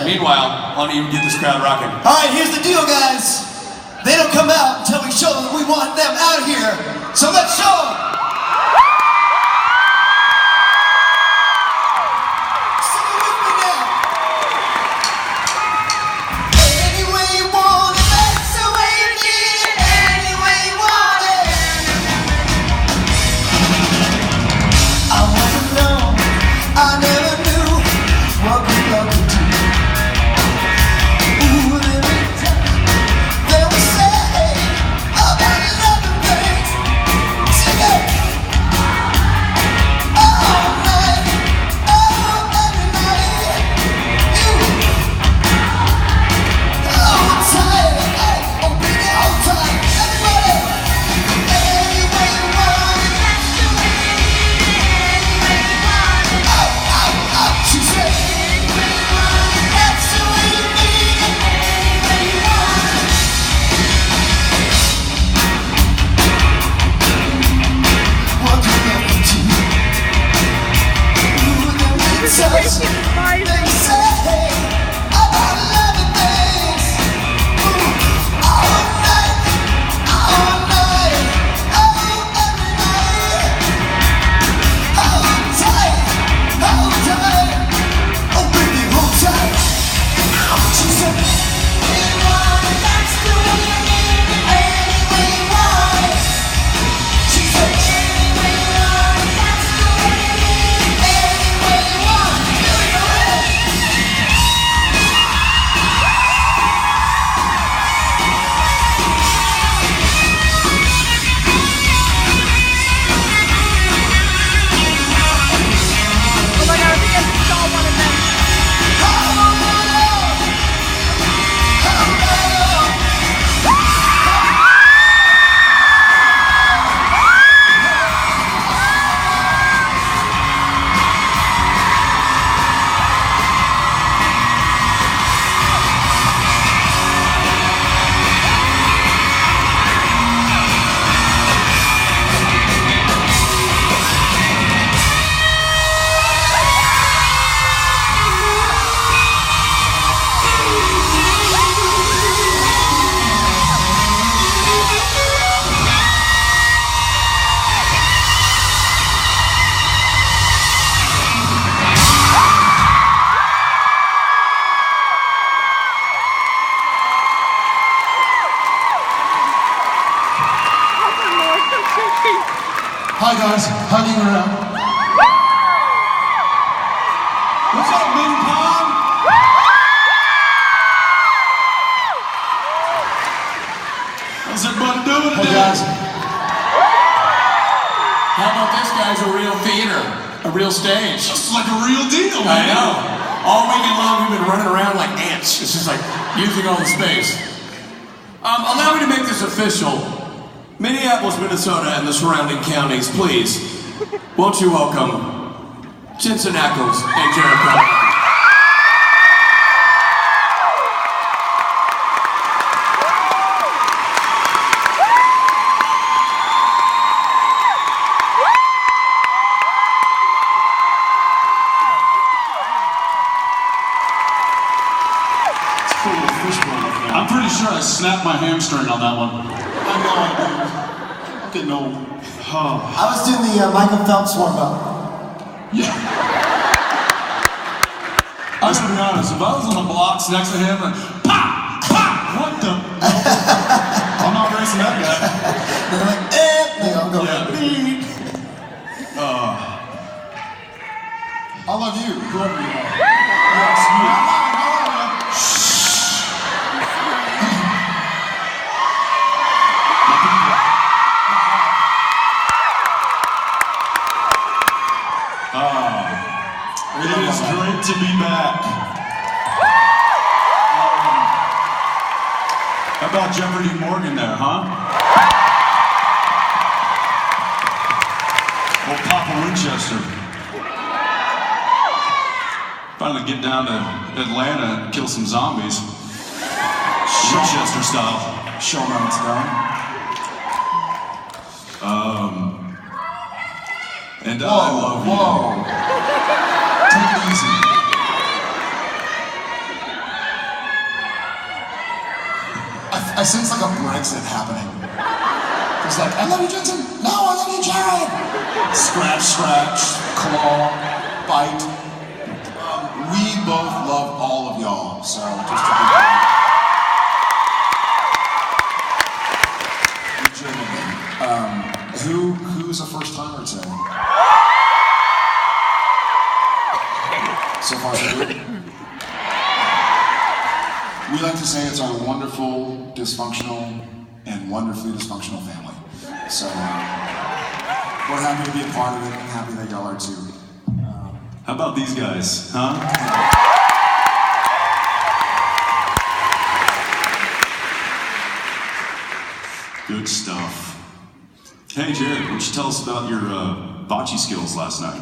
Meanwhile, why don't you get this crowd rocking? All right, here's the deal, guys. They don't come out until we show them that we want them out of here. So let's show them. Hi guys, hugging around. What's up, MinnCon? How's everybody doing today? Hey guys. How about this, guys? A real theater, a real stage. Just like a real deal, man. I know. All weekend long we've been running around like ants. It's just like using all the space. Allow me to make this official. Minneapolis, Minnesota, and the surrounding counties, please, won't you welcome Jensen Ackle and Jericho. I'm pretty sure I snapped my hamstring on that one. I know I did. I'm getting old. Oh. I was doing the Michael Phelps warm-up. Yeah. I gotta be honest, if I was on the blocks next to him and pop, pop, what the? I'm not racing that guy. They're like, they all go. Yeah. I love you, whoever you are. Yes, you. It is great to be back. How about Jeopardy Morgan there, huh? Old Papa Winchester. Finally get down to Atlanta and kill some zombies. Winchester style. Show them how it's done. And I love you. Take it easy. I sense like a Brexit happening. It's like, I love you, Jensen. No, I love you, Jared. Scratch, scratch, claw, bite. We both love all of y'all, so just to be legitimately. Who's a first timer today? So far, so good. We like to say it's our wonderful, dysfunctional, and wonderfully dysfunctional family. So we're happy to be a part of it, and happy that y'all are too. How about these guys, huh? Good stuff. Hey Jared, why don't you tell us about your bocce skills last night?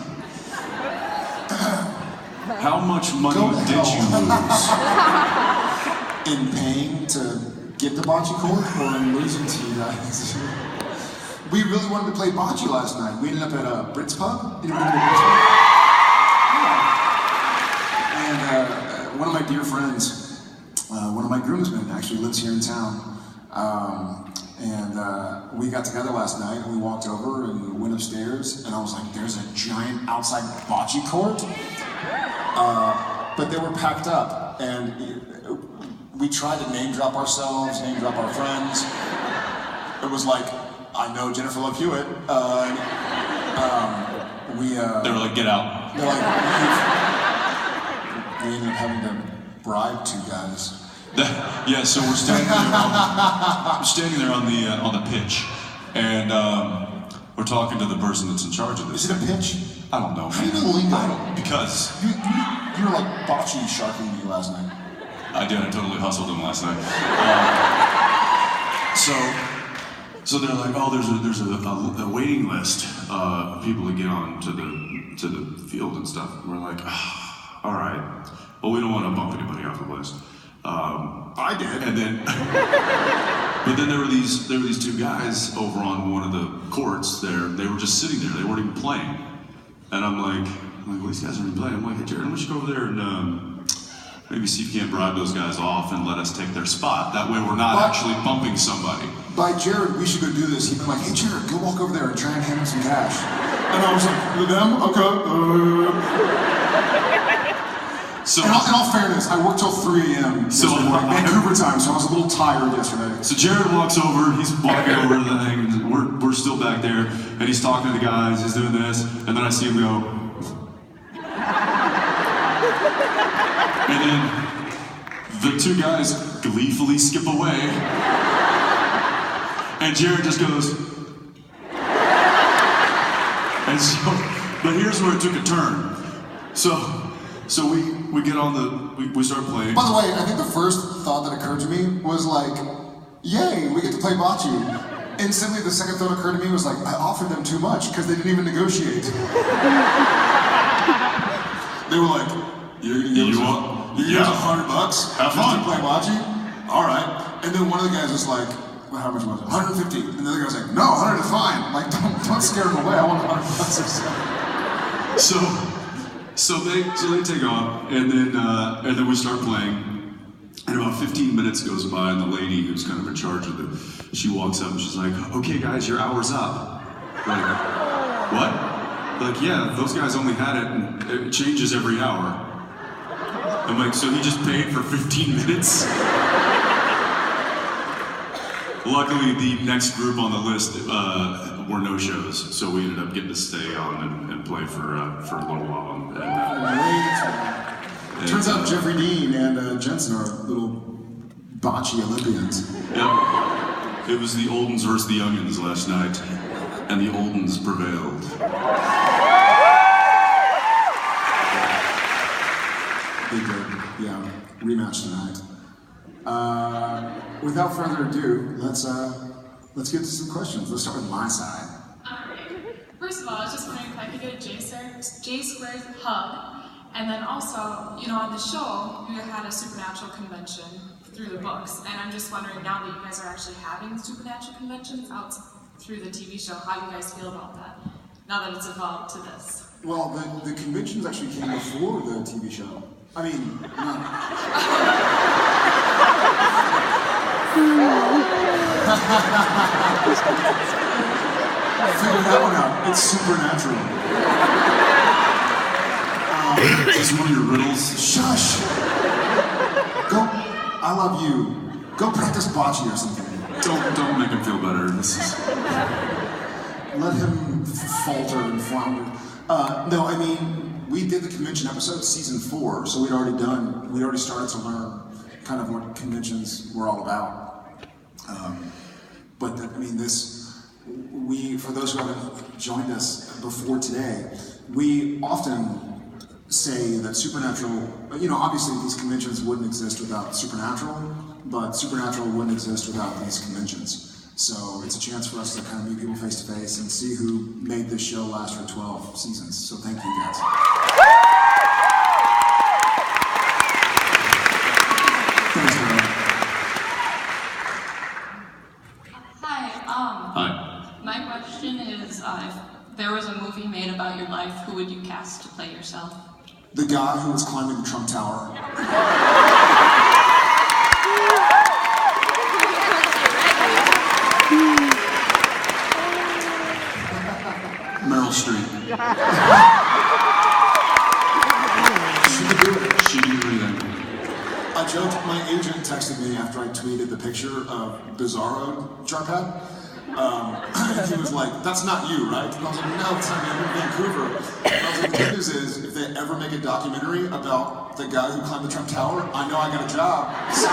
How much money did you lose? In paying to get the bocce court, or in losing to you guys? We really wanted to play bocce last night. We ended up at a Brits pub. You know, Brits pub? Yeah. And one of my dear friends, one of my groomsmen, actually lives here in town. We got together last night and we walked over and went upstairs and I was like, there's a giant outside bocce court. But they were packed up and we tried to name drop ourselves, name drop our friends. It was like, I know Jennifer Love Hewitt. They were like, get out. They're like, leave. We ended up having to bribe two guys. Yeah, so we're standing there on the pitch, and we're talking to the person that's in charge of this. Is it a pitch? I don't know. How do you know the lingo? Because you were like bocce sharking me last night. I did. I totally hustled him last night. So they're like, oh, there's a waiting list of people to get on to the field and stuff. And we're like, oh, all right. Well, we don't want to bump anybody off the list. I did. And then, but then there were these two guys over on one of the courts there. They were just sitting there. They weren't even playing. And I'm like, well, these guys aren't even playing. I'm like, hey, Jared, we should go over there and maybe see if you can't bribe those guys off and let us take their spot. That way we're not actually bumping somebody. By Jared, we should go do this. He'd been like, hey, Jared, go walk over there and try and hand him some cash. And I was like, them? Okay. So, in all fairness, I worked till 3 a.m. Vancouver time, so I was a little tired yesterday. So Jared walks over, he's walking over to the thing, and we're still back there, and he's talking to the guys, he's doing this, and then I see him go. And then the two guys gleefully skip away, and Jared just goes. And so, but here's where it took a turn. So we get on we start playing. By the way, I think the first thought that occurred to me was like, yay, we get to play bocce. Instantly, the second thought occurred to me was like, I offered them too much because they didn't even negotiate. They were like, you're gonna give us $100 Have fun. to play bocce? All right. And then one of the guys was like, well, how much was it? 150. And the other guy was like, no, 100 is fine. Like, don't scare them away. I want $100 or so. So they take off, and then we start playing, and about 15 minutes goes by, and the lady who's kind of in charge of she walks up and she's like, okay guys, your hour's up. We're like, what? They're like, yeah, those guys only had it, and it changes every hour. I'm like, so he just paid for 15 minutes? Luckily, the next group on the list were no-shows, so we ended up getting to stay on and play for a little while. Turns out Jeffrey Dean and Jensen are little bocce Olympians. Yep. It was the Oldens versus the Youngins last night, and the Oldens prevailed. Big good. Yeah, rematch tonight. Without further ado, let's get to some questions. Let's start with my side. First of all, I was just wondering if I could get a J squared hug, and then also, you know, on the show, you had a supernatural convention through the books, and I'm just wondering now that you guys are actually having supernatural conventions out through the TV show, how do you guys feel about that? Now that it's evolved to this. Well, the conventions actually came before the TV show. I mean, not... Figure that one out. It's supernatural. Is this one of your riddles? Shush! Go, I love you. Go practice bocce or something. Don't make him feel better. This is... Let him falter and flounder. No, I mean, we did the convention episode, season 4, so we'd already started to learn kind of what conventions were all about. But for those who haven't joined us before today, we often say that supernatural, obviously these conventions wouldn't exist without supernatural, but supernatural wouldn't exist without these conventions. So it's a chance for us to kind of meet people face to face and see who made this show last for 12 seasons. So thank you guys. Thanks, man. Hi. Hi. My question is, if there was a movie made about your life, who would you cast to play yourself? The guy who was climbing the Trump Tower. Meryl Streep. She could do it. She can do anything. I joked, my agent texted me after I tweeted the picture of Bizarro Jarpad. He was like, "That's not you, right?" And I was like, "No, it's not me. I'm in Vancouver." And I was like, "The good news is, if they ever make a documentary about the guy who climbed the Trump Tower, I know I got a job." So,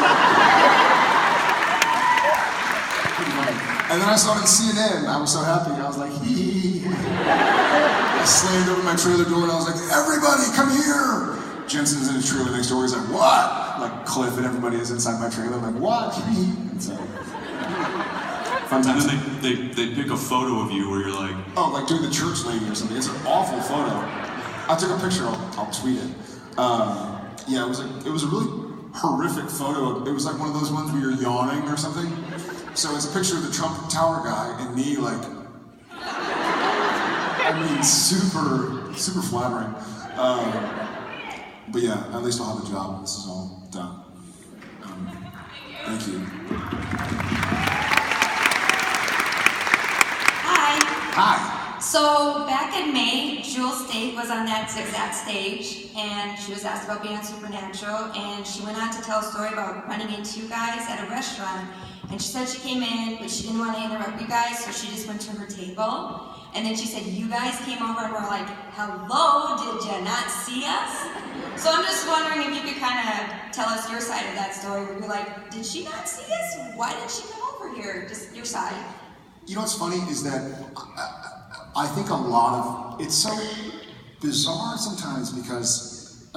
and then I saw it on CNN. I was so happy. I was like, hee. I slammed over my trailer door and I was like, "Everybody, come here!" Jensen's in his trailer next door. He's like, "What?" Like Cliff and everybody is inside my trailer. I'm like, "What?" And so, fun times. And then they pick a photo of you where you're like, Oh, like doing the church lady or something. It's an awful photo. I took a picture. I'll tweet it. Yeah, it was a really horrific photo. It was like one of those ones where you're yawning or something. So it's a picture of the Trump Tower guy and me, like, I mean, super flattering. But yeah, at least I'll have a job. This is all done. Thank you. Hi. Hi. So back in May, Jewel State was on that exact stage, and she was asked about being on Supernatural, and she went on to tell a story about running into you guys at a restaurant. And she said she came in, but she didn't want to interrupt you guys, so she just went to her table. And then she said, you guys came over and were like, hello, did you not see us? So I'm just wondering if you could kind of tell us your side of that story. Where you're like, did she not see us? Why didn't she come over here? Just your side. You know what's funny is that I think a lot of, it's so bizarre sometimes because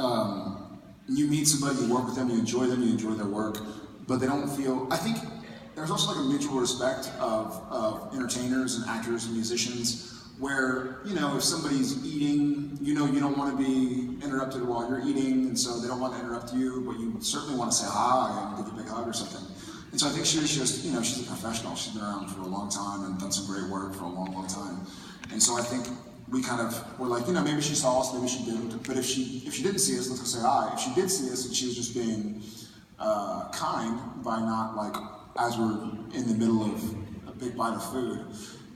you meet somebody, you work with them, you enjoy their work, but they don't feel, I think there's also like a mutual respect of entertainers and actors and musicians where, if somebody's eating, you don't want to be interrupted while you're eating, and so they don't want to interrupt you, but you certainly want to say hi and give a big hug or something. And so I think she was just, she's a professional. She's been around for a long time and done some great work for a long, long time. And so I think we kind of were like, maybe she saw us, maybe she didn't. But if she didn't see us, let's go say hi. If she did see us and she was just being kind by not, like, as we're in the middle of a big bite of food,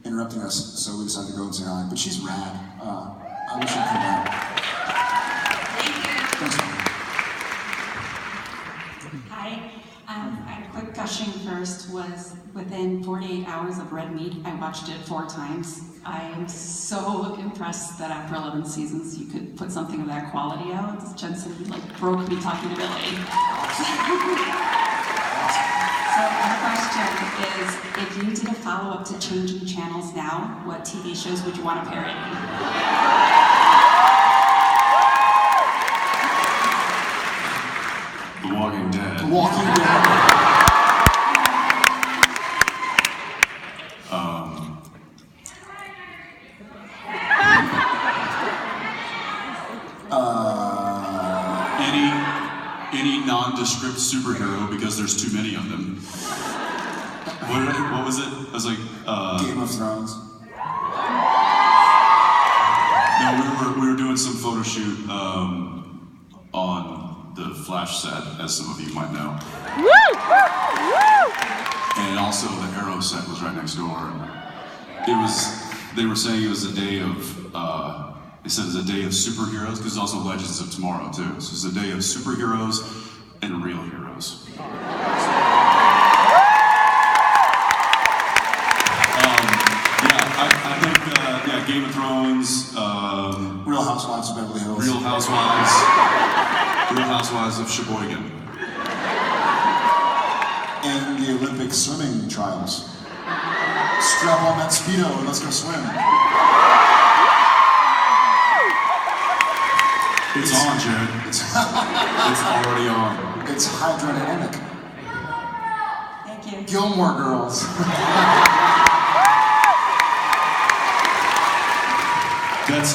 interrupting us, so we decided to go and say hi. But she's rad. I wish she'd come back. Thank you. Thanks, man. Hi. A quick gushing first was within 48 hours of Red Meat, I watched it 4 times. I am so impressed that after 11 seasons you could put something of that quality out. Jensen broke me talking to Billy. So my question is, if you did a follow-up to Changing Channels Now, what TV shows would you want to parody? The Walking Dead. The Walking Dead. Any nondescript superhero, because there's too many of them. What was it? I was like, Game of Thrones. No, we were doing some photo shoot on the Flash set, as some of you might know. And also the Arrow set was right next door. They were saying it was a day of, they said it was a day of superheroes, because it's also Legends of Tomorrow too. So it's a day of superheroes and real heroes. I think, Game of Thrones, Real Housewives of Beverly Hills. Real Housewives of Sheboygan. And the Olympic swimming trials. Strap on that Speedo and let's go swim. It's on, Jared. It's already on. It's hydrodynamic. Thank you. Gilmore Girls.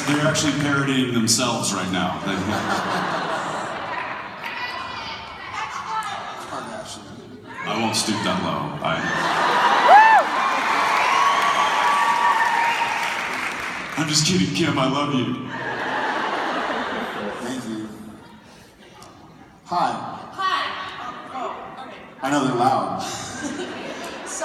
They're actually parodying themselves right now. I won't stoop that low. I'm just kidding, Kim. I love you. Thank you. Hi. Hi. Oh, okay. I know they're loud. So,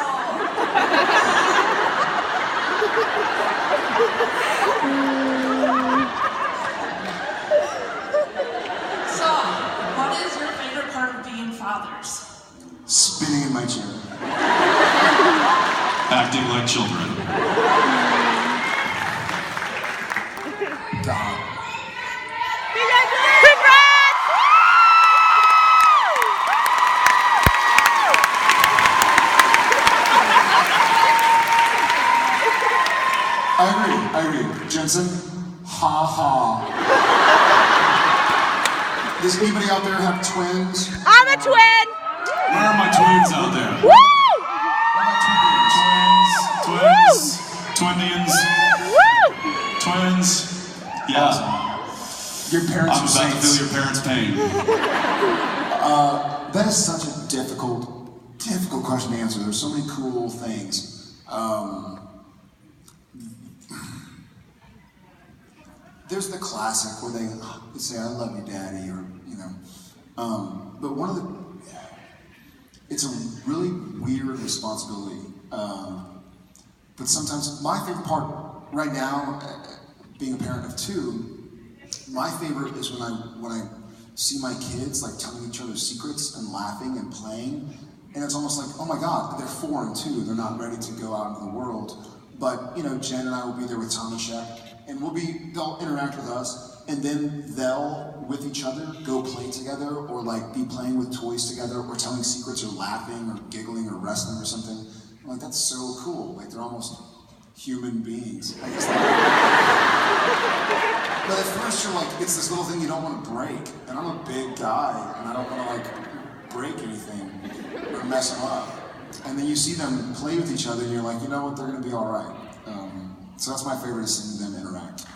what is your favorite part of being fathers? Spinning in my chair. Acting like children. God. I agree. Jensen, ha ha. Does anybody out there have twins? I'm a twin! Where are my twins out there? Woo! Twindians. Twins. Yeah. Awesome. Your parents I'm are about to saints. feel your parents' pain. That is such a difficult question to answer. There's so many cool things. There's the classic where they say, "I love you, Daddy," or But one of it's a really weird responsibility. But sometimes my favorite part right now, being a parent of two, my favorite is when I see my kids like telling each other secrets and laughing and playing, and it's almost like, oh my God, they're 4 and 2, they're not ready to go out into the world. But Jen and I will be there with Tom and Shep, and they'll interact with us, and then they'll with each other go play together, or like be playing with toys together, or telling secrets, or laughing, or giggling, or wrestling, or something. I'm like, that's so cool. Like they're almost human beings. I guess but at first you're like, it's this little thing you don't want to break, and I'm a big guy, and I don't want to like break anything or mess them up. And then you see them play with each other, and you're like, you know what, they're gonna be all right. So that's my favorite, is seeing them interact.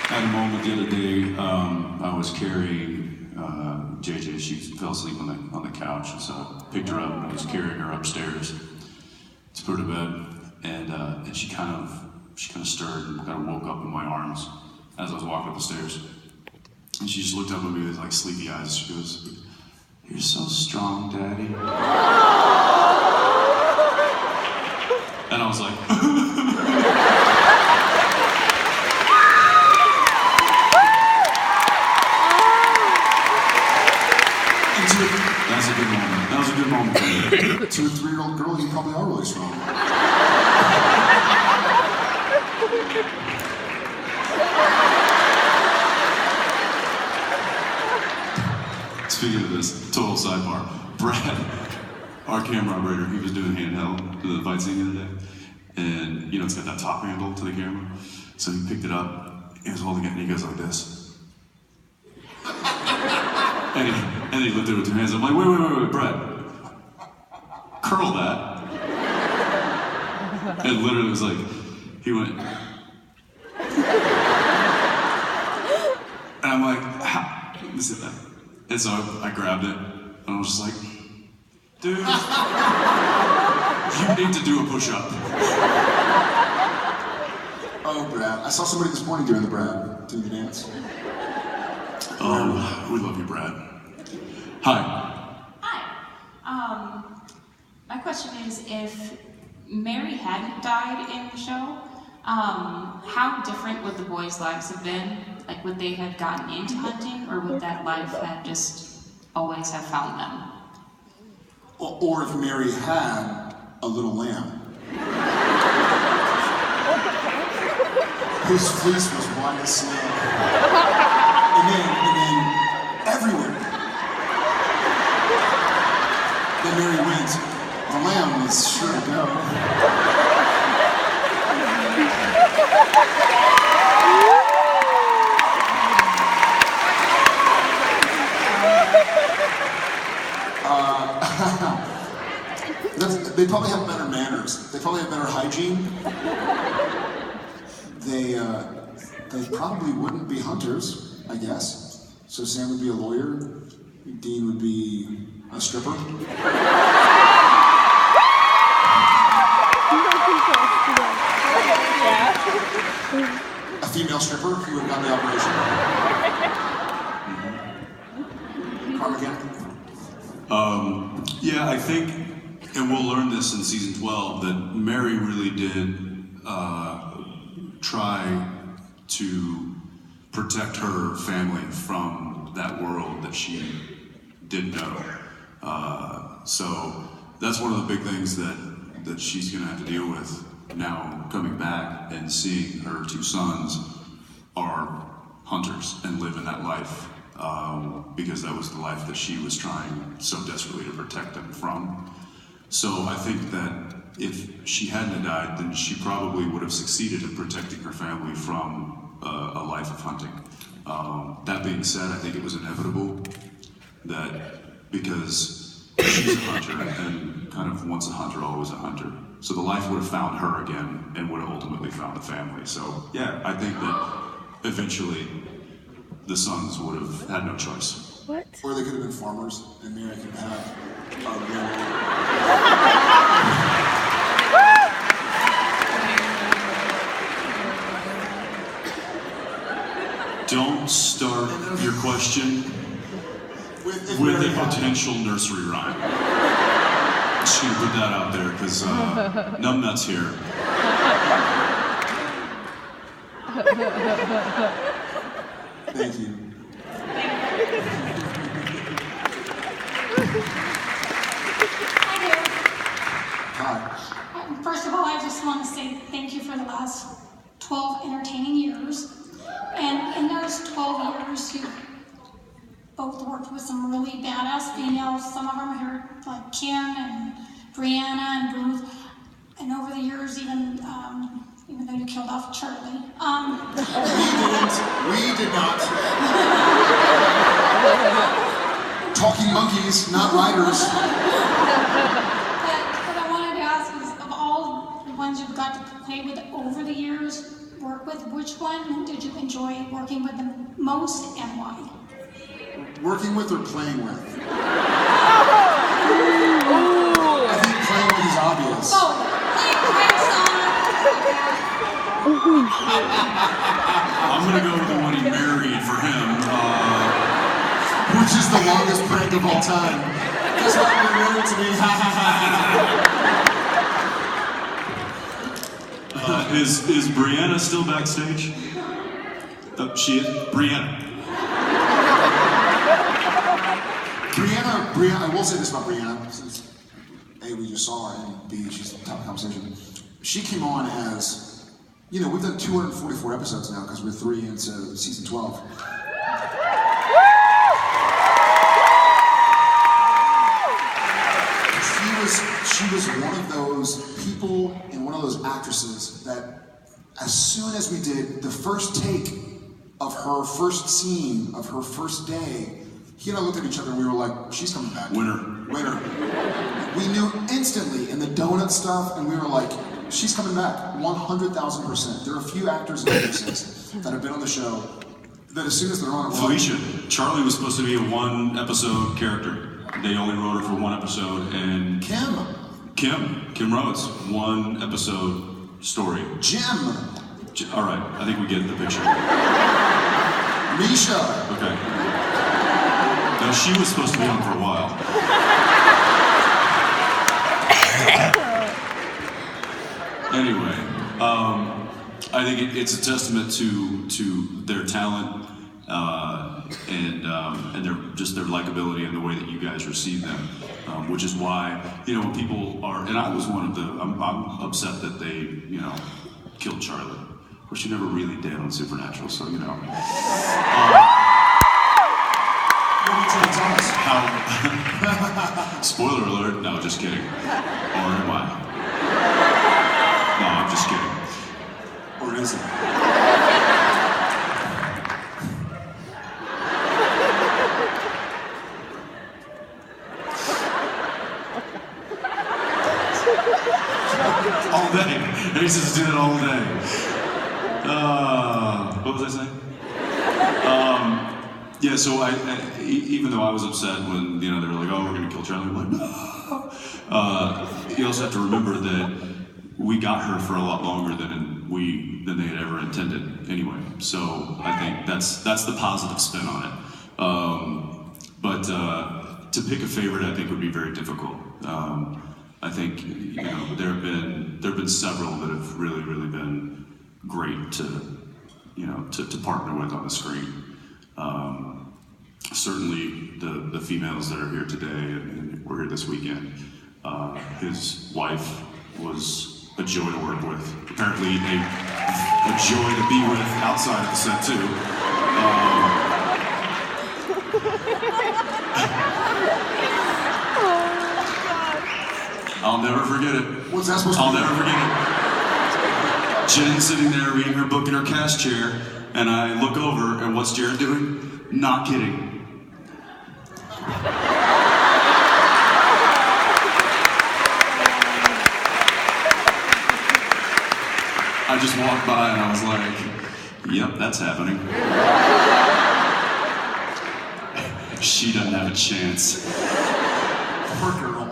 I had a moment the other day, I was carrying JJ, she fell asleep on the couch, and so I picked her up and I was carrying her upstairs to put her to bed, and she kind of stirred and kind of woke up in my arms as I was walking up the stairs. And she just looked up at me with like sleepy eyes. She goes, "You're so strong, Daddy." And I was like, That was a good moment for me. To a 3-year-old girl, you probably are really strong. Speaking of this, total sidebar. Brad, our camera operator, he was doing handheld to the fight scene the other day. And, it's got that top handle to the camera. So he picked it up, he was holding it, and he goes like this. And he looked at it with 2 hands. I'm like, wait, Brad. Curl that. And literally was like, he went. And I'm like, how? Let me see that. And so I grabbed it, and I was just like, dude, you need to do a push-up. Oh, Brad. I saw somebody this morning doing the Brad, doing the dance. Oh, we love you, Brad. Hi. Hi. My question is, if Mary hadn't died in the show, how different would the boys' lives have been? Like, would they have gotten into hunting, or would that life have just always have found them? Or if Mary had a little lamb. Whose fleece was white as snow. And then everywhere. Then Mary went, the lamb was sure to go. They probably have better manners. They probably have better hygiene. They probably wouldn't be hunters, I guess. So Sam would be a lawyer. Dean would be a stripper. A female stripper who would run the operation. Car mechanic. Yeah, I think, and we'll learn this in season 12, that Mary really did try to protect her family from that world that she didn't know. So that's one of the big things that she's gonna have to deal with now, coming back and seeing her two sons are hunters and live in that life. Because that was the life that she was trying so desperately to protect them from. So I think that if she hadn't died, then she probably would have succeeded in protecting her family from a life of hunting. That being said, I think it was inevitable that because she's a hunter and kind of once a hunter, always a hunter. So the life would have found her again and would have ultimately found the family. So yeah, I think that eventually the sons would have had no choice. What? Or they could have been farmers, and Mary could have Don't start your question with a potential nursery rhyme. Just gonna put that out there because Numbnuts here. Thank you. Hi there. Hi. First of all, I just want to say thank you for the last 12 entertaining years. And in those 12 years, you both worked with some really badass females. Some of them here, like Kim and Brianna and Ruth. And over the years, even though you killed off Charlie. We did not. Talking monkeys, not riders. But I wanted to ask is, of all the ones you've got to play with over the years, work with, which one did you enjoy working with the most and why? Working with or playing with? I think playing with is obvious. Oh, I'm gonna go with the one he married for him. Which is the longest prank of all time. Guess what? You're married to me. Is Brianna still backstage? She is? Brianna, I will say this about Brianna, since A, we just saw her, and B, she's the top of the conversation. She came on as, we've done 244 episodes now because we're 3 into season 12. She was one of those people and one of those actresses that as soon as we did the first take of her first scene of her first day, he and I looked at each other and we were like, she's coming back. Winner. We knew instantly in the donut stuff and we were like, she's coming back, 100,000%. There are a few actors and actresses that have been on the show that as soon as they're on it, Felicia. Charlie was supposed to be a 1-episode character. They only wrote her for 1 episode, and Kim Rhodes, 1-episode story. Jim. All right, I think we get the picture. Misha. Okay. Now she was supposed to be on for a while. Anyway, I think it's a testament to their talent and their likability and the way that you guys receive them, which is why when people are, and I was one of the, I'm upset that they killed Charlie. Of course, you never really did on Supernatural, so How? Spoiler alert! No, just kidding. Or am I? No, I'm just kidding. Or is it? All day. He just did it all day. What was I saying? Yeah, so even though I was upset when they were like, "Oh, we're gonna kill Charlie," I'm like, "No." You also have to remember that we got her for a lot longer than they had ever intended. Anyway, so I think that's the positive spin on it. But to pick a favorite, I think would be very difficult. I think there have been several that have really been great to partner with on the screen. Certainly the females that are here today and were here this weekend. His wife was a joy to work with. Apparently a joy to be with outside of the set too. I'll never forget it. What's that supposed to I'll be? never forget it. Jen sitting there reading her book in her cast chair, and I look over, and what's Jared doing? Not kidding. I just walked by and I was like, yep, that's happening. She doesn't have a chance. Poor girl.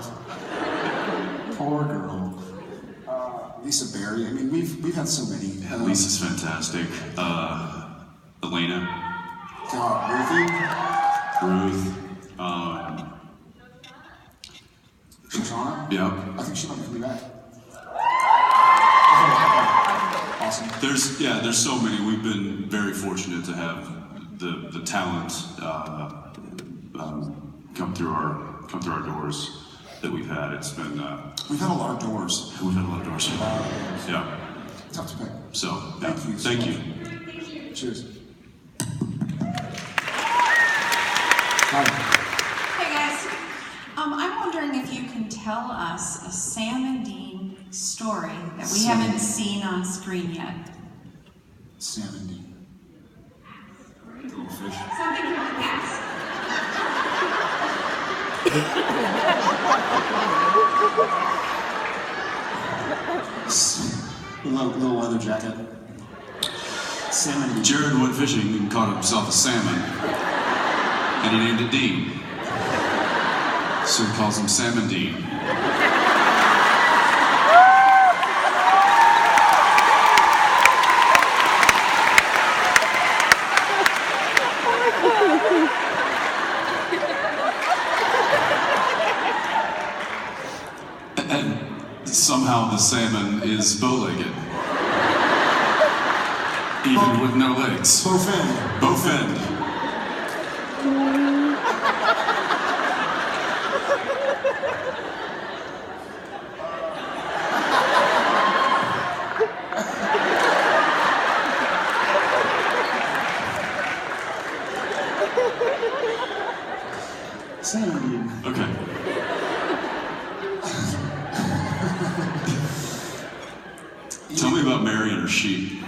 Poor girl. Lisa Berry. I mean, we've had so many. Lisa's fantastic. Elena. Ruth. Shoshana? Yeah. I think she might be coming back. Awesome. There's so many. We've been very fortunate to have the talent come through our doors that we've had. It's been we've had a lot of doors. We've had a lot of doors. Yeah. Tough to pick. So thank you. Thank you. Cheers. Hey guys, I'm wondering if you can tell us a Sam and Dean story that we haven't seen on screen yet. Sam and Dean. Little fish. Something from the past. Little leather jacket. Sam and Dean. Jared went fishing and caught himself a salmon, and he named it Dean. So he calls him Salmon Dean. And somehow the salmon is bow-legged. Even with no legs. Bowfinned. Bowfinned. Sam and Dean. Okay. Tell me about Mary and her sheep.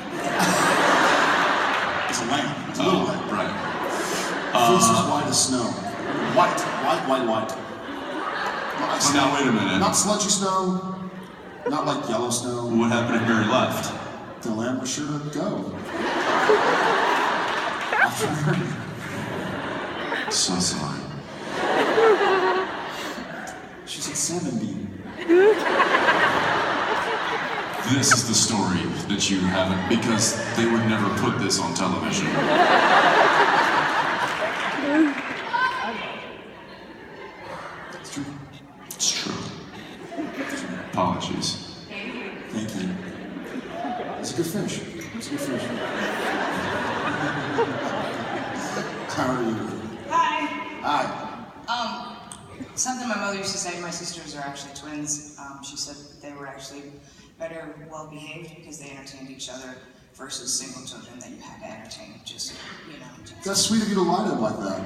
It's a lamb. It's a little lamb. Right. Face is white as snow. White. Now wait a minute. Not sludgy snow. Not like yellow snow. What happened if Mary left? The lamb was sure to go. After Mary. So sorry. She said Salmon Dean. this is the story that you haven't, because they would never put this on television. It's true. It's true. Apologies. Thank you. It's a good fish. It's a good fish. How are you? Hi. Hi. Something my mother used to say, my sisters are actually twins. She said they were actually better well-behaved because they entertained each other versus single children that you had to entertain. Just, you know. Just... That's sweet of you to lie to them like that.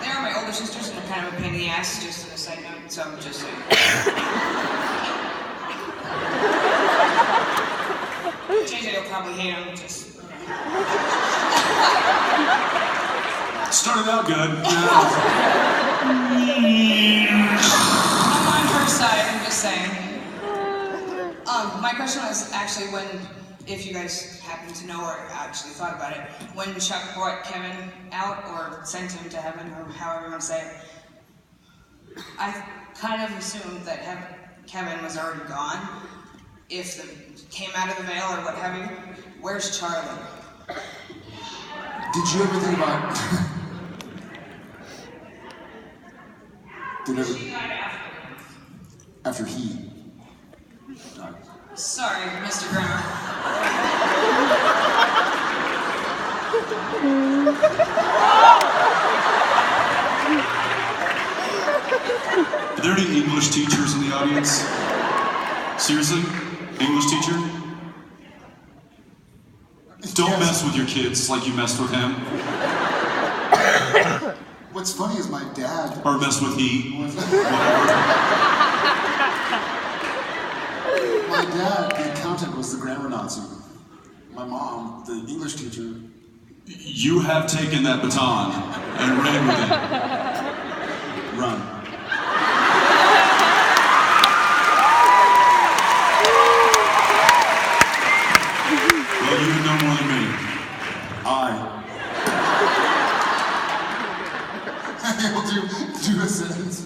They are my older sisters and they're kind of a pain in the ass, just as a side note, so I'm just saying. JJ will probably hate them, just... Started out good. I'm on her side, I'm just saying. My question was actually if you guys happen to know or actually thought about it, when Chuck brought Kevin out or sent him to heaven, or however you want to say it, I kind of assumed that Kevin was already gone. If they came out of the veil or what have you, where's Charlie? Did you ever think about... She died after he died. Sorry, Mr. Grimmer. Are there any English teachers in the audience? Seriously? English teacher? Don't mess with your kids like you messed with him. What's funny is my dad... Or mess with he. My dad, the accountant, was the grammar Nazi. My mom, the English teacher... You have taken that baton and ran with it. Run. Well, you know more than me. I'll do a sentence.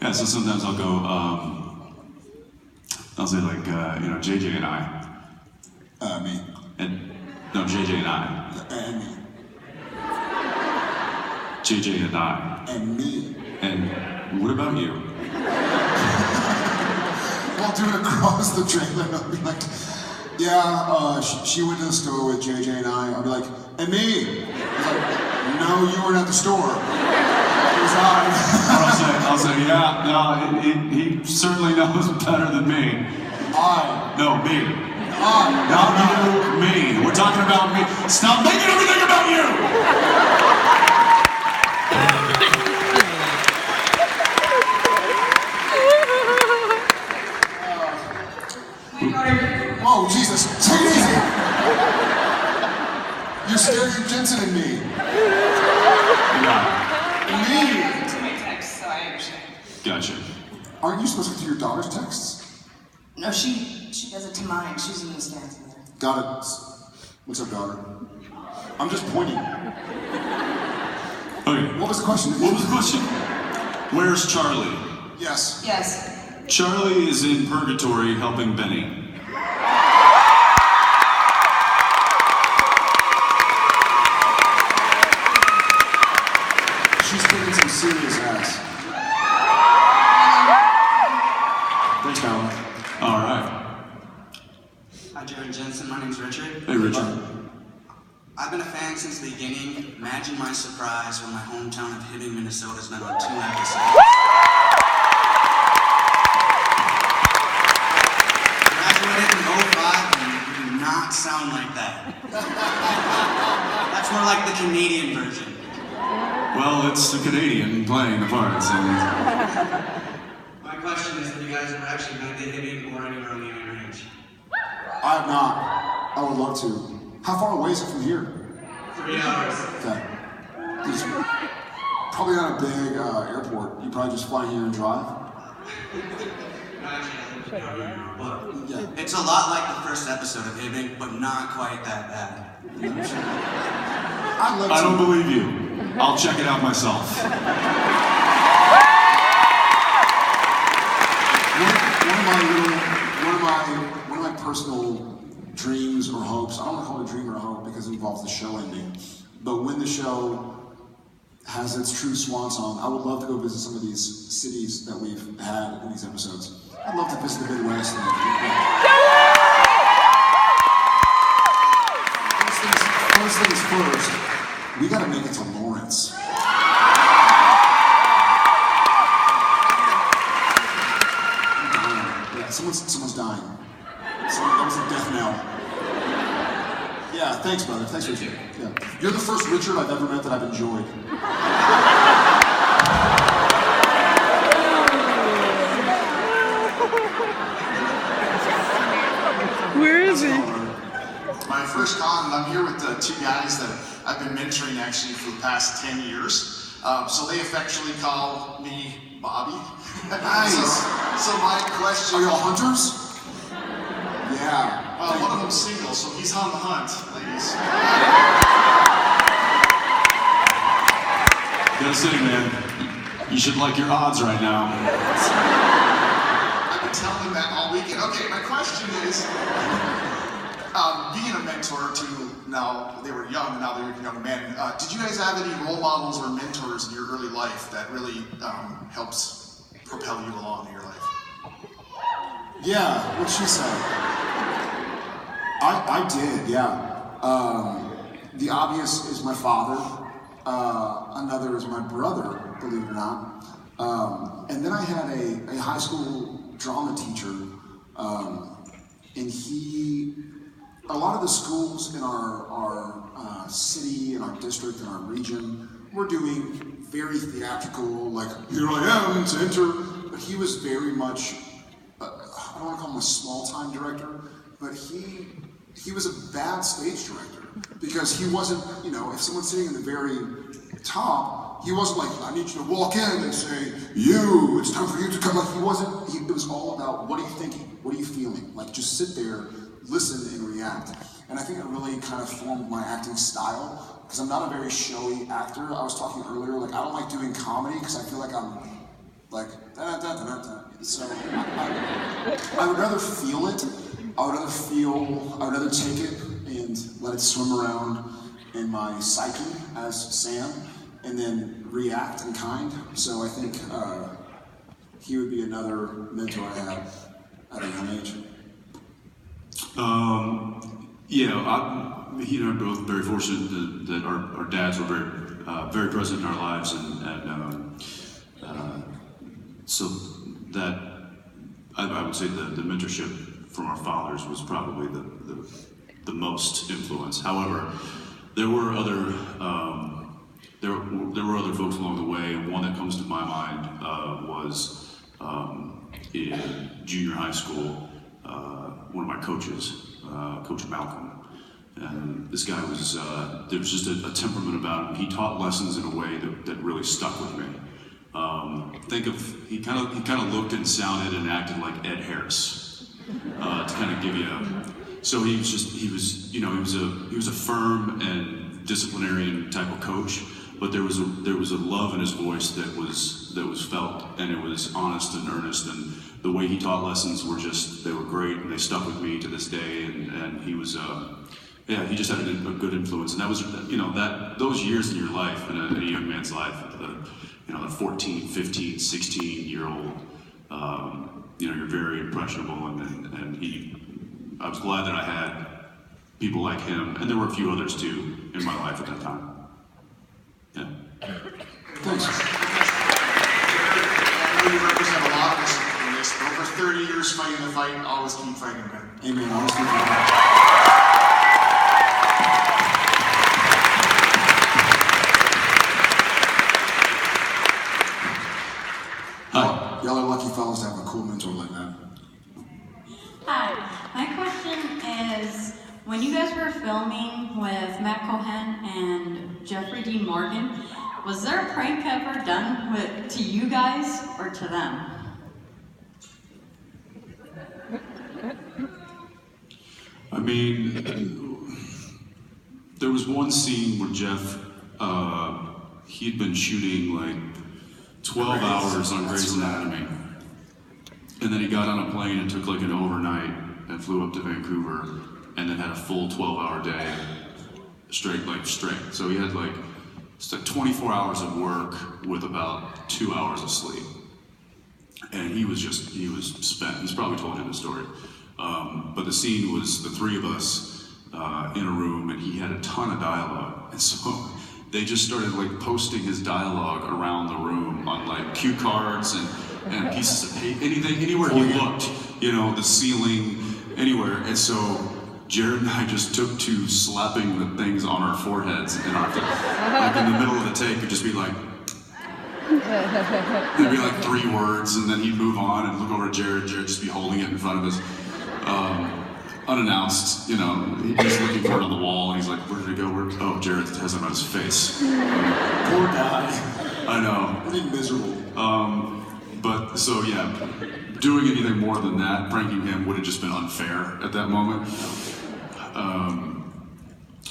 Yeah, so sometimes I'll go, I'll say like, JJ and I. Me. No, JJ and I. And me. JJ and I. And me. And what about you? I'll do it across the trailer. I'll be like, yeah, she went to the store with JJ and I. I'll be like, and me. He's like, no, you weren't at the store. It was I. I'll say, yeah, no, he certainly knows better than me. No, me. Not you, me. We're talking about me. Stop making everything about you! Whoa, Jesus, take it easy! You're scaring Jensen and me. Yeah. Me? To my text, so I understand. Gotcha. Aren't you supposed to do your daughter's texts? No, she does it to mine. She's in the stands with her. Got it. What's up, daughter? I'm just pointing. Okay. What was the question? What was the question? Where's Charlie? Yes. Yes. Charlie is in purgatory helping Benny. She's kicking some serious ass. Thanks, Alan. All right. Hi, Jared and Jensen. My name's Richard. Hey, Richard. I've been a fan since the beginning. Imagine my surprise when my hometown of Hibbing, Minnesota's been on 2 episodes. Graduated in 05 and you do not sound like that. That's more like the Canadian version. Well, it's the Canadian playing the parts. My question is if you guys have actually been to Hibbing or anywhere on the Iron Range. I have not. I would love to. How far away is it from here? 3 hours. Okay. It's probably not a big airport. You probably just fly here and drive? Yeah. It's a lot like the first episode of Hibbing, but not quite that bad. I don't believe you. I'll check it out myself. One of my personal dreams or hopes, I don't want to call it a dream or a hope because it involves the show ending, but when the show has its true swan song, I would love to go visit some of these cities that we've had in these episodes. I'd love to visit the Midwest. First things first, we gotta make it to Lawrence. Someone's dying. That was a death knell. Yeah, thanks, brother. Thanks, Richard. Yeah. You're the first Richard I've ever met that I've enjoyed. Where is he? My first con, and I'm here with two guys that I've been mentoring actually for the past 10 years. So they affectionately call me Bobby. Nice. So my question... Are y'all hunters? Yeah. One of them's single, so he's on the hunt, ladies. Gotta say, man, you should like your odds right now. I've been telling them that all weekend. Okay, my question is, being a mentor to, now they were young, and now they're young men, did you guys have any role models or mentors in your early life that really helps propel you along in your life? Yeah, what'd she say? I did, yeah. The obvious is my father. Another is my brother, believe it or not. And then I had a high school drama teacher, and a lot of the schools in our city, in our district, in our region, were doing very theatrical, like, here I am to enter. But he was very much, I don't want to call him a small-time director, but he was a bad stage director. Because he wasn't, if someone's sitting in the very top, he wasn't like, I need you to walk in and say, it's time for you to come. Like, it was all about, what are you thinking? What are you feeling? Like, just sit there, listen, and react. And I think it really kind of formed my acting style, because I'm not a very showy actor. I was talking earlier, like, I don't like doing comedy, because I feel like I'm, like, da-da-da-da-da. So, I would rather feel it. I would rather take it and let it swim around in my psyche as Sam, and then react in kind. So I think he would be another mentor I had at a young age. He and I are both very fortunate that our dads were very present in our lives, and so that I would say the mentorship from our fathers was probably the most influence. However, there were other folks along the way. One that comes to my mind was in junior high school. One of my coaches, Coach Malcolm, and this guy was there was just a temperament about him. He taught lessons in a way that really stuck with me. He kind of looked and sounded and acted like Ed Harris. To kind of give you so he was a firm and disciplinarian type of coach, but there was a love in his voice that was felt, and it was honest and earnest, and the way he taught lessons they were great, and they stuck with me to this day, and he was he just had a good influence, and that was those years in your life, in a young man's life, the 14, 15, 16-year-old, you're very impressionable, and I was glad that I had people like him, and there were a few others too in my life at that time. Yeah. Thanks. I know you represent a lot of us in this, but over 30 years fighting the fight, always keep fighting, man. Amen. Always keep fighting. Y'all are lucky fellas to have a cool mentor like that. Hi, my question is, when you guys were filming with Matt Cohen and Jeffrey D. Morgan, was there a prank ever done to you guys or to them? I mean, there was one scene where Jeff, he'd been shooting like 12 hours on Grey's Anatomy. And then he got on a plane and took like an overnight and flew up to Vancouver and then had a full 12-hour day straight. So he had like, it's like 24 hours of work with about 2 hours of sleep. And he was spent. He's probably told you the story. But the scene was the three of us in a room, and he had a ton of dialogue. And so they just started like posting his dialogue around the room on like cue cards and pieces of paper, anywhere he looked, you know, the ceiling, anywhere. And so Jared and I just took to slapping the things on our foreheads, and like in the middle of the take, it'd just be like, there'd be like 3 words, and then he'd move on and look over at Jared. Jared just be holding it in front of us, unannounced. You know, he's just looking for it on the wall, and he's like, "Where did it go? Oh, Jared has it on his face." Poor guy. I know. Really miserable. But so yeah, doing anything more than that, pranking him would have just been unfair at that moment.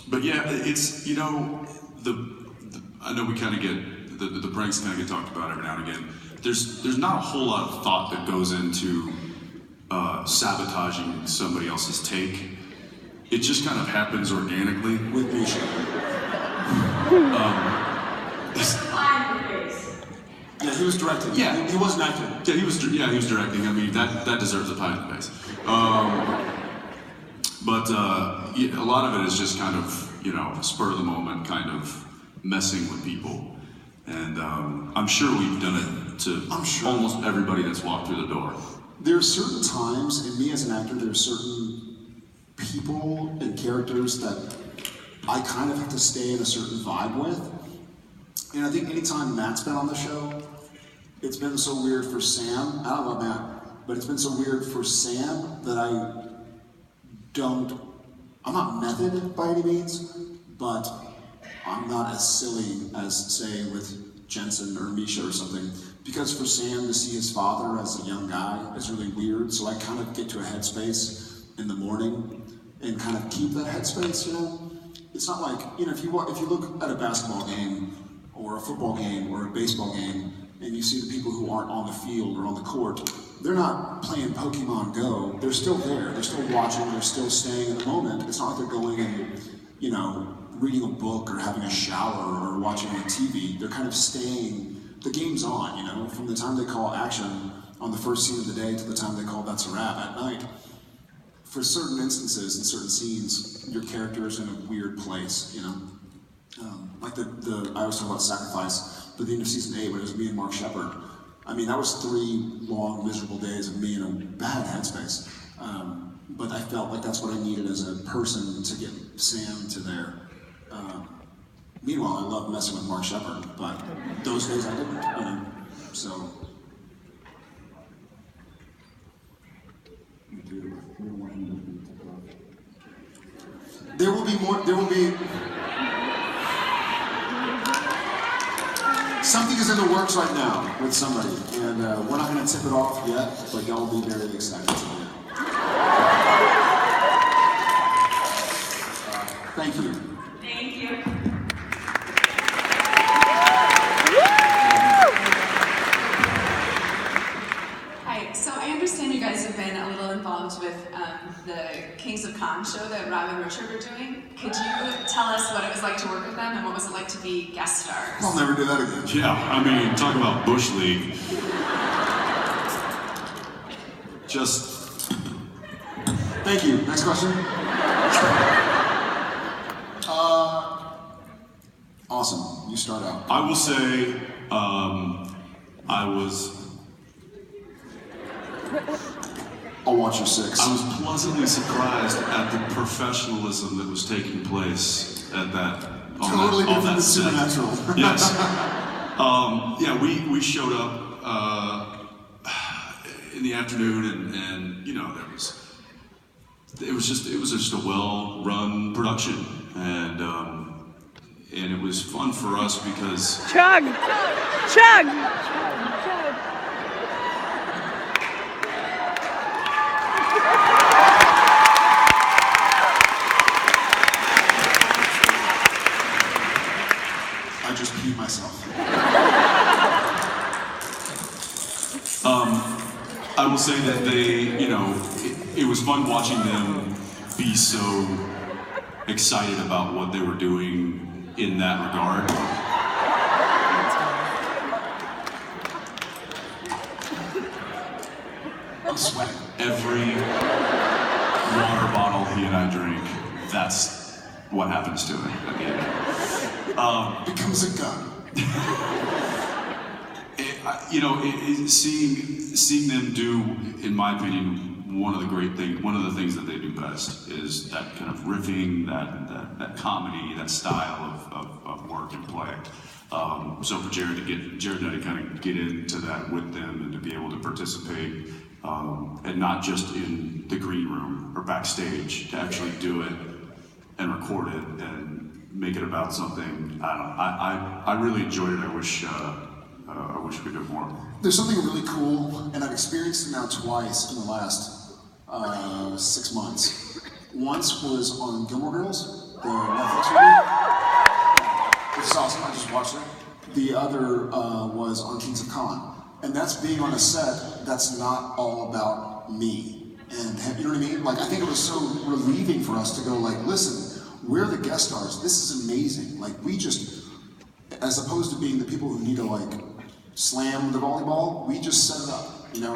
But yeah, it's, you know, I know we kind of get the pranks kind of get talked about every now and again. There's not a whole lot of thought that goes into sabotaging somebody else's take. It just kind of happens organically. With Misha. Yeah, he was directing. Yeah, he wasn't acting. Yeah, he was directing. I mean, that deserves a pie in the face. But a lot of it is just kind of, you know, spur of the moment, kind of messing with people. And I'm sure we've done it to almost everybody that's walked through the door. There are certain times, and me as an actor, there are certain people and characters that I kind of have to stay in a certain vibe with. And I think anytime Matt's been on the show, it's been so weird for Sam. I don't know about Matt, but it's been so weird for Sam that I'm not method by any means, but I'm not as silly as, say, with Jensen or Misha or something. Because for Sam to see his father as a young guy is really weird, so I kind of get to a headspace in the morning and kind of keep that headspace, you know? It's not like, you know, if you look at a basketball game or a football game or a baseball game and you see the people who aren't on the field or on the court, they're not playing Pokemon Go, they're still there, they're still watching, they're still staying in the moment. It's not like they're going and, you know, reading a book or having a shower or watching a TV. They're kind of staying, the game's on, you know, from the time they call action on the first scene of the day to the time they call that's a wrap at night. For certain instances and certain scenes, your character is in a weird place, you know. Like I always talk about Sacrifice, but the end of season 8 when it was me and Mark Shepard. I mean, that was 3 long, miserable days of me in a bad headspace. But I felt like that's what I needed as a person to get Sam to there. Meanwhile, I love messing with Mark Shepard, but those days I didn't, you know. So. There will be something is in the works right now with somebody, and we're not going to tip it off yet, but y'all will be very excited to hear. Thank you. Thank you. Hi, so I understand you guys have been a little involved with the Kings of Con show that Rob and Richard are doing. Could you tell us what it was like to work with them and what was it like to be guest stars? I'll never do that again. Yeah, I mean, talk about Bush League. Just. Thank you. Next question. Awesome. You start out. I will say, I'll watch your 6. I was pleasantly surprised at the professionalism that was taking place at that. Totally different than set. Supernatural. Yes. Yeah, we showed up in the afternoon, and you know it was just a well-run production, and it was fun for us because Chug! I will say that they, it was fun watching them be so excited about what they were doing in that regard. I'm sweating. Every water bottle he and I drink, that's what happens to it at the end. Becomes a gun. Seeing them do, in my opinion, one of the things that they do best is that kind of riffing, that comedy, that style of work and play. So for Jared and I to kind of get into that with them and to be able to participate, and not just in the green room or backstage, to actually do it and record it and make it about something. I really enjoyed it. I wish we could do more. There's something really cool, and I've experienced it now twice in the last 6 months. Once was on Gilmore Girls, the Netflix movie. It's awesome, I just watched it. The other was on Kings of Con. And that's being on a set that's not all about me. And you know what I mean? Like, I think it was so relieving for us to go like, listen, we're the guest stars, this is amazing. Like, we just, as opposed to being the people who need to like, slam the volleyball, we just set it up.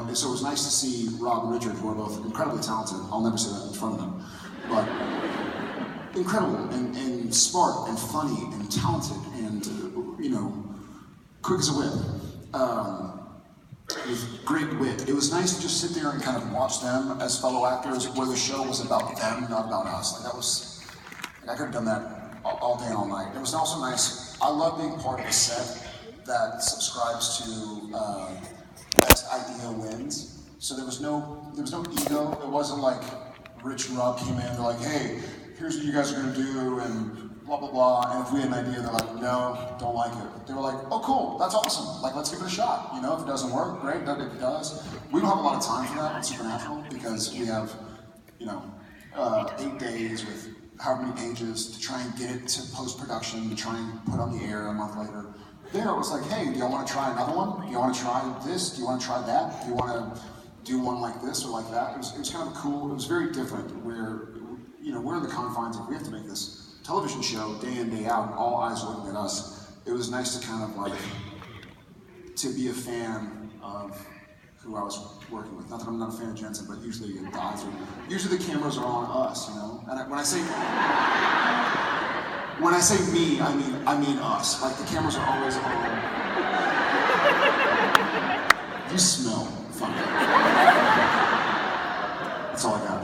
And so it was nice to see Rob and Richard, who are both incredibly talented. I'll never say that in front of them, but incredible and smart and funny and talented and quick as a whip, with great wit. It was nice to just sit there and kind of watch them as fellow actors, where the show was about them, not about us. Like that was, I could have done that all day and all night. It was also nice. I love being part of a set that subscribes to best idea wins. So there was no ego. It wasn't like Rich and Rob came in, they're like, hey, here's what you guys are gonna do, and blah, blah, blah. And if we had an idea, they're like, no, don't like it. They were like, oh, cool, that's awesome. Like, let's give it a shot. If it doesn't work, great. If it does. We don't have a lot of time for that on Supernatural because we have, 8 days with however many pages to try and get it to post-production, to try and put on the air a month later. There, it was like, hey, do y'all want to try another one? Do you want to try this? Do you want to try that? Do you want to do one like this or like that? It was kind of cool. It was very different where, we're in the confines of, we have to make this television show day in, day out, and all eyes looking at us. It was nice to kind of like, to be a fan of who I was working with. Not that I'm not a fan of Jensen, but usually usually the cameras are on us, And when I say me, I mean us. Like the cameras are always on. You smell funny. That's all I got.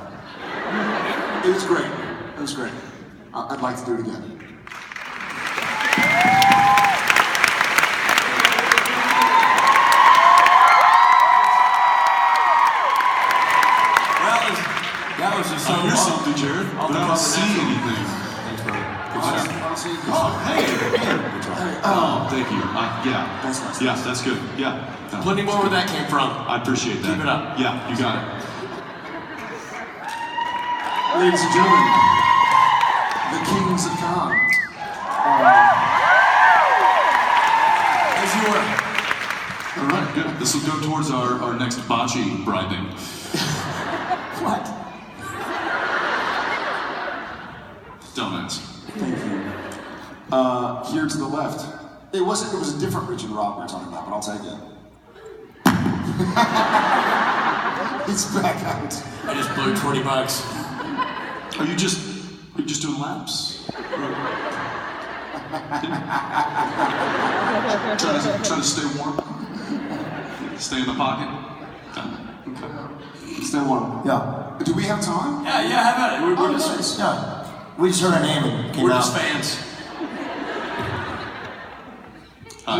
It was great. It was great. I'd like to do it again. That was just so here's something, Jared. I don't see anything. Thanks, brother. Thank you. Yeah. That's nice. Yeah, that's good. Yeah. No, Plenty more where that came from. I appreciate that. Keep it up. Yeah, you got it. Ladies and gentlemen, the Kings of Con. As you were. All right, good. This will go towards our next bocce bribing. What? Don't ask. Thank you. Here to the left. It was a different Rich and Rob we were talking about, but I'll take it. He's back out. I just blew $20. Are you just doing laps? Trying to stay warm? Stay in the pocket? Okay. Stay warm. Yeah. Do we have time? Yeah, how about it? We're just, nice. Yeah. We just heard her name and came we're out. just fans. Hi.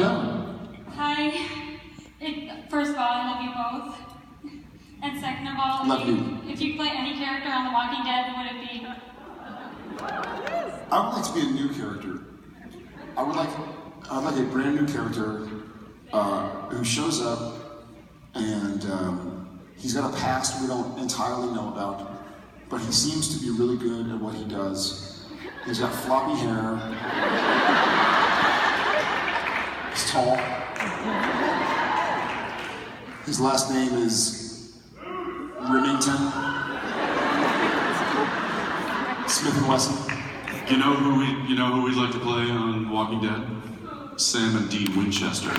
Hi. First of all, I love you both. And second of all, if you play any character on The Walking Dead, who would it be? I would like to be a new character. I'd like a brand new character who shows up and he's got a past we don't entirely know about, but he seems to be really good at what he does. He's got floppy hair. He's tall. His last name is Remington. Smith & Wesson. You know who we'd like to play on Walking Dead? Sam and Dean Winchester.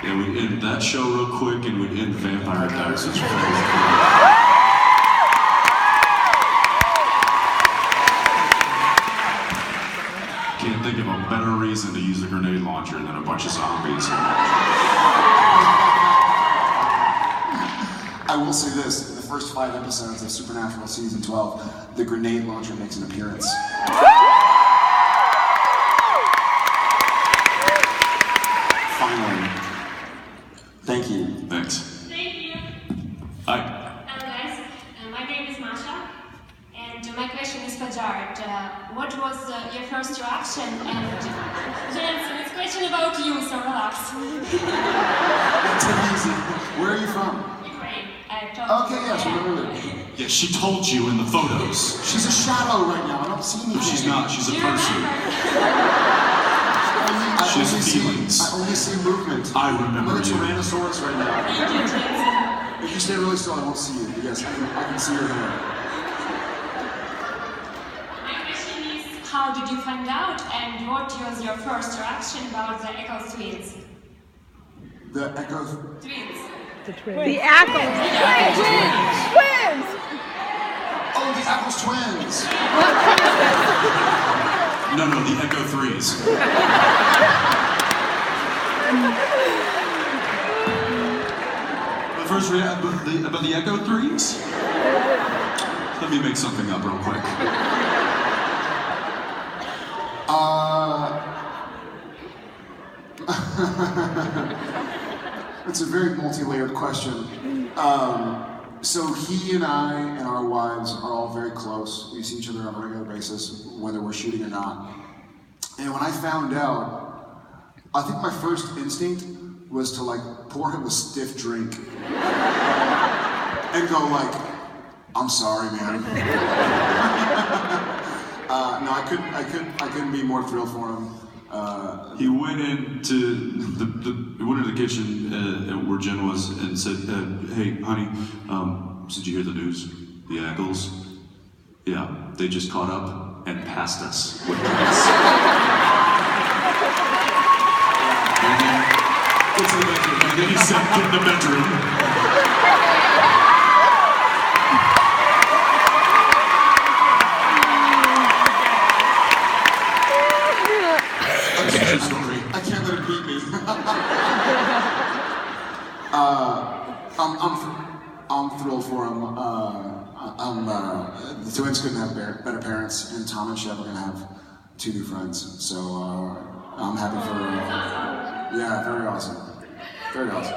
Yeah, we'd end that show real quick and we'd end Vampire Diaries. Can't think of a better reason to use a grenade launcher than a bunch of zombies. I will say this, in the first 5 episodes of Supernatural Season 12, the grenade launcher makes an appearance. Finally. Thank you. Thanks. Thank you. Hi. Hello guys, my name is Masha, and my question is for Jared. What was your first reaction? And Jensen, it's a question about you, so relax. Take it easy. Where are you from? Okay, yes, remember that. Yeah, she told you in the photos. She's a shadow right now, I don't see anything. No, she's not, she's a person. She has feelings. I only see movement. I remember I'm a you. Tyrannosaurus right now. If you stay really still, I won't see you. But yes, I can see your hair. My question is, how did you find out, and what was your first reaction about the Ackle twins? The Echo... Twins. The Ackle twins! Oh, the Ackle's twins! No, the Echo 3s. The first about the Echo 3s? Let me make something up real quick. It's a very multi-layered question. So he and I and our wives are all very close. We see each other on a regular basis, whether we're shooting or not. And when I found out, I think my first instinct was to like pour him a stiff drink and go like, "I'm sorry, man." No, I couldn't be more thrilled for him. He went into the kitchen where Jen was and said, "Hey, honey, did you hear the news? The Ackles? Yeah, they just caught up and passed us with drinks." And then he said, "Get in the bedroom." I can't let it beat me. I'm thrilled for him. The twins couldn't have better parents, and Tom and Chev are gonna have 2 new friends. So I'm happy for. Yeah, very awesome. Very awesome.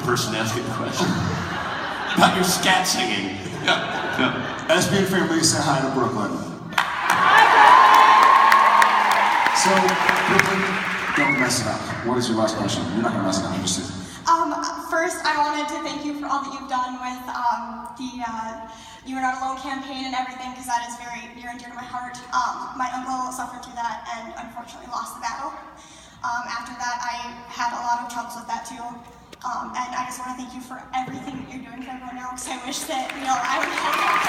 Person asking the question. About your scat singing. Yeah. SB and family say hi to Brooklyn. So, Brooklyn, don't mess it up. What is your last question? You're not gonna mess it up. Just First, I wanted to thank you for all that you've done with the You Are Not Alone campaign and everything, because that is very near and dear to my heart. My uncle suffered through that and unfortunately lost the battle. After that, I had a lot of troubles with that too. And I just want to thank you for everything that you're doing for everyone now, because I wish that, you know, I would have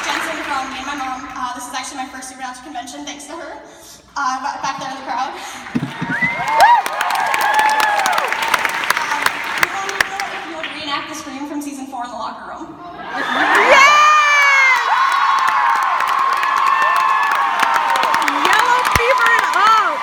Jensen from me and my mom. This is actually my first supernatural convention, thanks to her. Back there in the crowd. If you would reenact the scream from season 4 in the locker room. Yellow fever and up.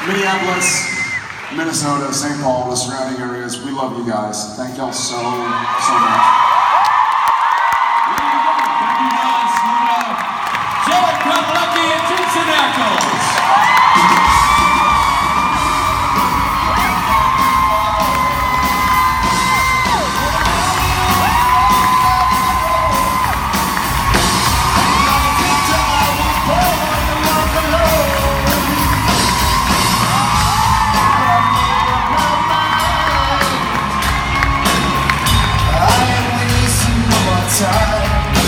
Minneapolis, Minnesota, St. Paul, the surrounding areas, we love you guys. Thank y'all so much.